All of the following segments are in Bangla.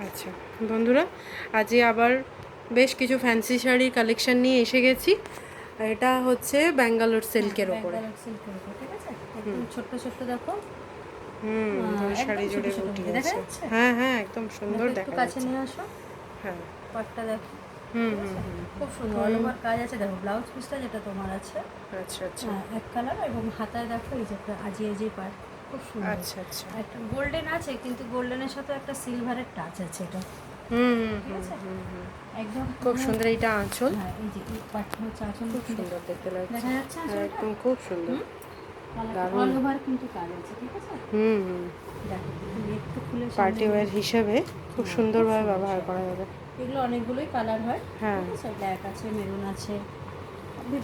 আচ্ছা বন্ধুরা, আজকে আবার বেশ কিছু ফ্যান্সি শাড়ির কালেকশন নিয়ে এসে গেছি। এটা হচ্ছে ব্যাঙ্গালোর সিল্কের ওপরে, ঠিক আছে। একদম ছোট্ট ছোট্ট দেখো, শাড়ি জুড়ে বুটি দেখা আছে। যাচ্ছে? হ্যাঁ হ্যাঁ, একদম সুন্দর একটু দেখা কাছে যাচ্ছে। নিয়ে আসো, হ্যাঁ, পাটটা দেখো, হুম ঠিক হুম আছে? হুম। খুব সুন্দর অল ওভার কাজ আছে। দেখো ব্লাউজ পিসটা যেটা তোমার আছে, আচ্ছা আচ্ছা এক কালার, এবং হাতায় দেখো এই যে একটা আজি পাট, খুব সুন্দর। আচ্ছা আচ্ছা। একটা গোল্ডেন আছে, কিন্তু গোল্ডেনের সাথে একটা সিলভারের টাচ আছে এটা, হুম হুম ঠিক আছে? একদম খুব সুন্দর। এইটা আঁচল, হ্যাঁ, এই যে এই পাটটা হচ্ছে আঁচল, খুব সুন্দর দেখতে লাগছে। দেখা যাচ্ছে আঁচলটা? একদম খুব সুন্দর। অল ওভার কিন্তু কাজ আছে, ঠিক আছে? হুম হুম। দেখো একটু খুলে পার্টি ওয়্যার হিসেবে খুব সুন্দরভাবে ব্যবহার করা যাবে। এগুলো অনেকগুলোই কালার হয়, হ্যাঁ, ঠিক আছে? ব্ল্যাক আছে, মেরুন আছে,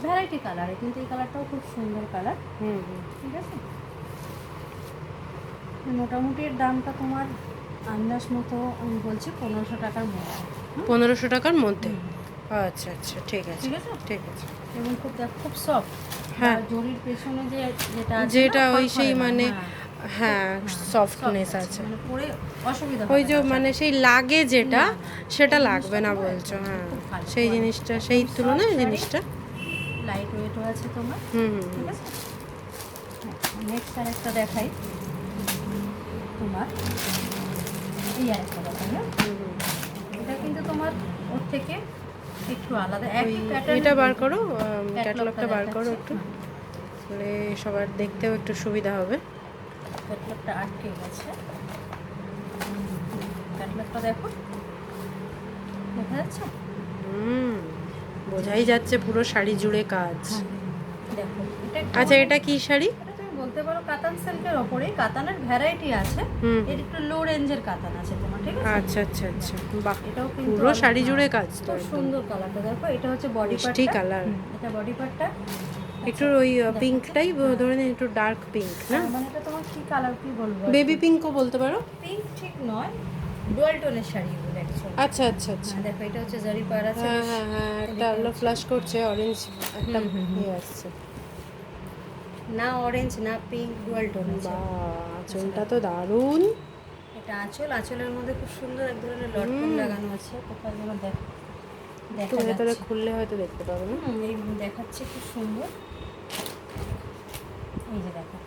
ভ্যারাইটি কালারে, কিন্তু এই কালারটাও খুব সুন্দর কালার, হুম হুম। ঠিক আছে? মোটামুটি এর দামটা তোমার আন্দাজ মতো আমি বলছি 1500 টাকার মধ্যে। 1500 টাকার মধ্যে? আচ্ছা আচ্ছা, ঠিক আছে ঠিক আছে, ঠিক আছে। এবং খুব সফট। হ্যাঁ, জরির পেছনে যেটা আছে যেটা না, ওই খরখরে সেই না, মানে হ্যাঁ, হ্যাঁ soft সফটনেস আছে। মানে পরে অসুবিধা ওই হবে যে না মানে আশা সেই লাগে যেটা, না, সেটা এই লাগবে জিনিসটা না তোমার বলছো? হ্যাঁ, খুব ভালো সেই quality, জিনিসটা, একদম সেই soft তুলনায় শাড়ি, জিনিসটা। লাইট ওয়েটও আছে তোমার, হুম হুম ঠিক আছে? নেক্সট আরেকটা দেখাই তোমার, এই আরেকটা দেখাই, হ্যাঁ? এটা কিন্তু তোমার ওর থেকে একটু আলাদা, ওই একই প্যাটার্ন। এটা বার করো, ক্যাটালগটা বার করো দেখাচ্ছি, একটু, তাহলে সবার দেখতেও একটু সুবিধা হবে। ক্যাটালগটা আটকে গেছে, ক্যাটালগটা দেখো, দেখা যাচ্ছে? হুম, বোঝাই যাচ্ছে পুরো শাড়ি জুড়ে কাজ। দেখো এটা আচ্ছা, এটা কি শাড়ি? এটা তুমি বলতে পারো কাতান সিল্কের ওপরেই, কাতানের ভ্যারাইটি আছে, এর একটু লো রেঞ্জের কাতান আছে তোমার, ঠিক আছে? আচ্ছা আচ্ছা আচ্ছা, বাহ, এটাও কিন্তু পুরো শাড়ি জুড়ে কাজ তো খুব একদম। সুন্দর কালারটা দেখো, এটা হচ্ছে বডি মিষ্টি পার্টটা, কালার, এটা বডি পার্টটা, একটু ওই পিঙ্কটাই ধরে নিন, একটু ডার্ক পিঙ্ক না? মানে এটা তোমার কি কালার, কি বলবো, বেবি পিঙ্কও বলতে পারো। পিঙ্ক ঠিক নয়, ডুয়াল টোনের শাড়ি এগুলো অ্যাকচুয়ালি। আচ্ছা আচ্ছা আচ্ছা, দেখো এটা হচ্ছে জারি পার আছে, হ্যাঁ হ্যাঁ হ্যাঁ, একটা আলো ফ্ল্যাশ করছে, অরেঞ্জ একটা ইয়ে আসছে। না অরেঞ্জ না পিঙ্ক, ডুয়াল টোন আছে। বাহ, আঁচলটা তো দারুণ। এটা আঁচলের মধ্যে খুব সুন্দর এক ধরনের লটকন লাগানো আছে, কোথাও যেন দেখো, একটু দেখা ভেতরে যাচ্ছে, খুললে হয়তো দেখতে পাবো না। এই দেখাচ্ছে খুব সুন্দর, এই যে দেখো,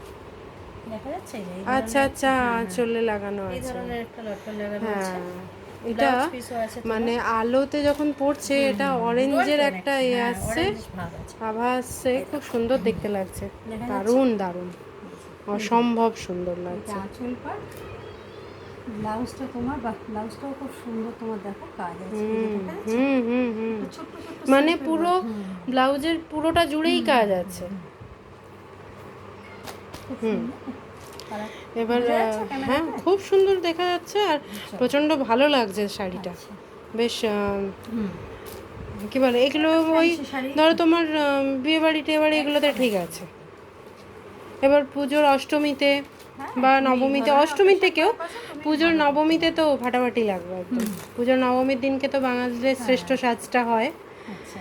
দেখা যাচ্ছে এই যে এই আচ্ছা ধরনের, আচ্ছা, আঁচলে লাগানো এই আছে। ধরনের একটা লটকন লাগানো আছে। হ্যাঁ, এটা ব্লাউজ পিসও আছে তোমার, মানে আলোতে যখন পড়ছে এটা অরেঞ্জের dual tone একটা actually, ইয়ে হ্যাঁ, আসছে, orange ভাব আছে। আভা আসছে, খুব সুন্দর দেখতে লাগছে। দেখা যাচ্ছে? দারুণ দারুণ, অসম্ভব সুন্দর এটা লাগছে। আঁচল পার, ব্লাউজটা তোমার, বা ব্লাউজটাও খুব সুন্দর তোমার, দেখো কাজ আছে, এই যে দেখা যাচ্ছে? হুম হুম হুম, একটা ছোট্ট ছোট্ট মানে silk এর পুরো ব্লাউজের পুরোটা জুড়েই কাজ আছে। খুব হুম, সুন্দর কালার। এবার বোঝা যাচ্ছে হ্যাঁ, ক্যামেরাতে? খুব সুন্দর দেখা যাচ্ছে, আর প্রচণ্ড ভালো লাগছে শাড়িটা। আচ্ছা। বেশ হুম, কি বলে এগুলো, ওই ফ্যান্সি শাড়ি। ধরো তোমার বিয়ে বাড়ি টিয়ে বাড়ি এগুলোতে ঠিক আছে। এবার পুজোর অষ্টমীতে বা নবমীতে, অষ্টমীর থেকেও পুজোর নবমীতে তো ফাটাফাটি লাগবে একদম। পুজোর নবমীর দিনকে তো বাঙালিদের শ্রেষ্ঠ সাজটা হয়, আচ্ছা,